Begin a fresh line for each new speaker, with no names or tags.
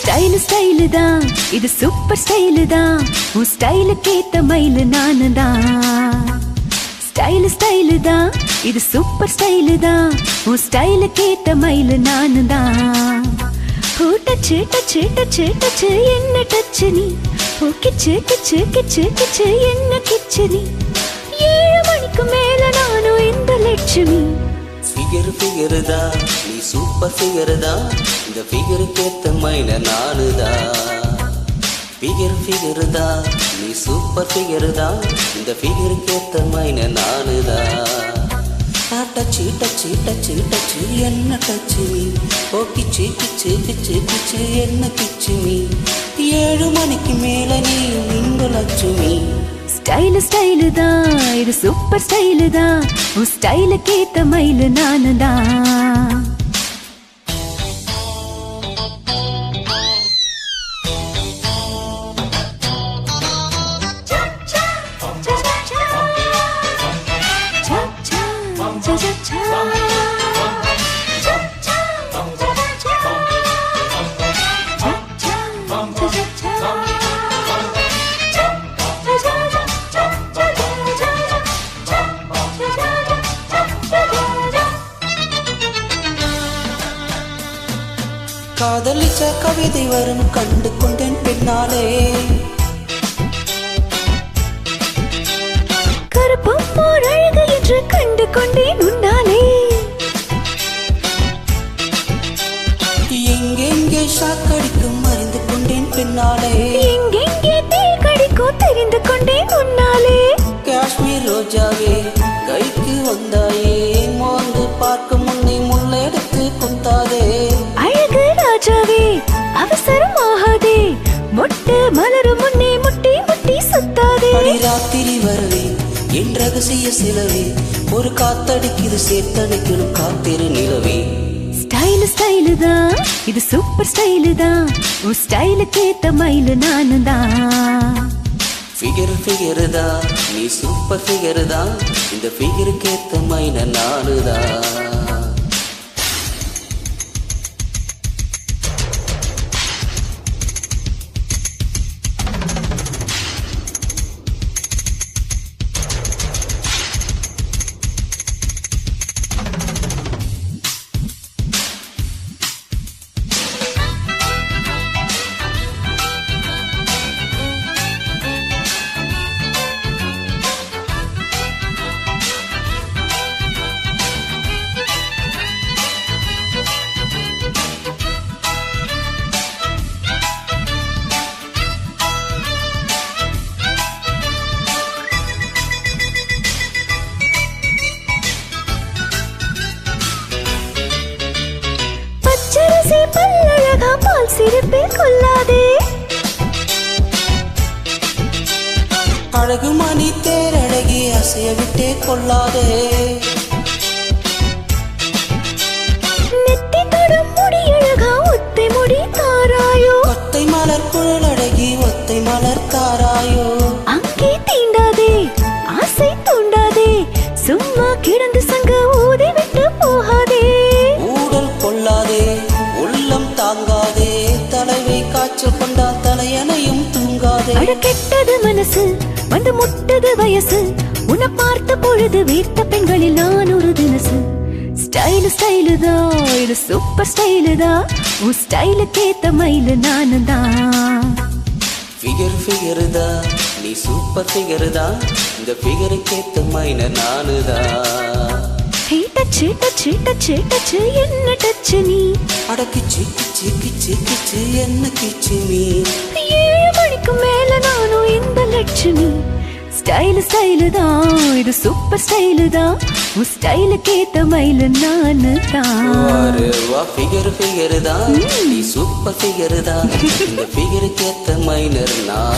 style style தான் இது super style தான் உன் ஸ்டைலுக்கு ஏத்த மயில் நானு தான் ஸ்டைல் ஸ்டைல் தான் இது சூப்பர் ஸ்டைல் தான் உன் ஸ்டைலுக்கு ஏத்த மயில் நானு தான் டச்சு டச்சு டச்சு டச்சு என்ன டச்சு நீ கிச்சு கிச்சு கிச்சு கிச்சு என்ன கிச்சு நீ 7 மணிக்கு மேல நானும் இந்த லட்சுமி
ஃபிகர் தான் நீ சூப்பர் ஃபிகர் தான் இந்த ஃபிகருக்கு ஏத்த மயில நானுதான் ஃபிகர் தான் நீ சூப்பர் ஃபிகர் தான் இந்த ஃபிகருக்கு ஏத்த மயில நானுதான் டச்சு டச்சு டச்சு டச்சு என்ன டச்சு நீ கிச்சு கிச்சு கிச்சு கிச்சு என்ன கிச்சு நீ 7 மணிக்கு மேல நீ இந்த லட்சுமி
ஸ்டைல் ஸ்டைல் தான் இது சூப்பர் ஸ்டைல் தான் உன் ஸ்டைலுக்கு ஏத்த மயில் நானு தான்
காதலிச்ச கவிதை வரும் கண்டு கொண்டேன் பின்னாலே
கருப்பம் போர் அழகு என்று கண்டு கொண்டேன் உன்னாலே
எங்கெங்கே ஷாக்கடிக்கும் அறிந்து கொண்டேன் பின்னாலே
எங்கெங்கே தீ கடிக்கும் தெரிந்து கொண்டேன் உன்னாலே
காஷ்மீர் ரோஜாவே கைக்கு வந்தாயே மோந்து பார்க்கும் முன்னே முள்ளெடுத்து குத்தாதே
ராஜாவே அவசரமாகாதே மொட்டு மலரும் முன்னே முட்டி முட்டி சுத்தாதே
ராத்திரி வரவே என் ரகசிய சிலவே ஒரு காத்தடிக்குது சேர்த்தடிக்கணும் காத்திரு நிலவே
ஸ்டைல் ஸ்டைல் தான் இது சூப்பர் ஸ்டைல் தான் உன் ஸ்டைலுக்கு ஏத்த மயில் நானு தான்
ஃபிகர் தான் நீ சூப்பர் ஃபிகர் தான் இந்த ஃபிகருக்கு ஏத்த மயில நானுதான்
பல்லழகா பால் சிரிப்பில் கொள்ளாதே
அழகு மணி தேரழகி அசைய விட்டே கொள்ளாதே
நெத்தி தொடும் முடி அழகா ஒத்தை முடி தாராயோ
ஒத்தை மலர் குழல் அழகி ஒத்தை மலர் தாராயோ
அங்கே தீண்டாதே ஆசை தூண்டாதே சும்மா கிடந்து சங்க ஊதி விட்டு போகாதே
ஊடல் கொள்ளாதே உள்ளம் தாங்காதே தலைவை காய்ச்சல் கொண்டா தலையணையும் தூங்காதே
அட கெட்டது மனசு வந்து முட்டது வயசு உன்னை பார்த்த பொழுது வீர்த்த பெண்களில் நான் ஒரு தினசு ஸ்டைல் ஸ்டைல் தான் இது சூப்பர் ஸ்டைல் தான் உன் ஸ்டைலுக்கு ஏத்த மயில் நானு தான்
ஃபிகர் தான் நீ சூப்பர் ஃபிகர் தான் இந்த ஃபிகருக்கு ஏத்த மயில நானுதான்
டச்சு டச்சு டச்சு டச்சு என்ன டச்சு நீ
அடக்கிச்சு கிச்சு கிச்சு கிச்சு என்ன கிச்சு நீ
7 மணிக்கு மேல நானும் இந்த லட்சுமி ஸ்டைல் ஸ்டைல் தான் இது சூப்பர் ஸ்டைல் தான் உன் ஸ்டைலுக்கு ஏத்த மயில் நானு தான்
ஃபிகர் தான் நீ சூப்பர் ஃபிகர் தான் இந்த ஃபிகருக்கு ஏத்த மயிலர் நான்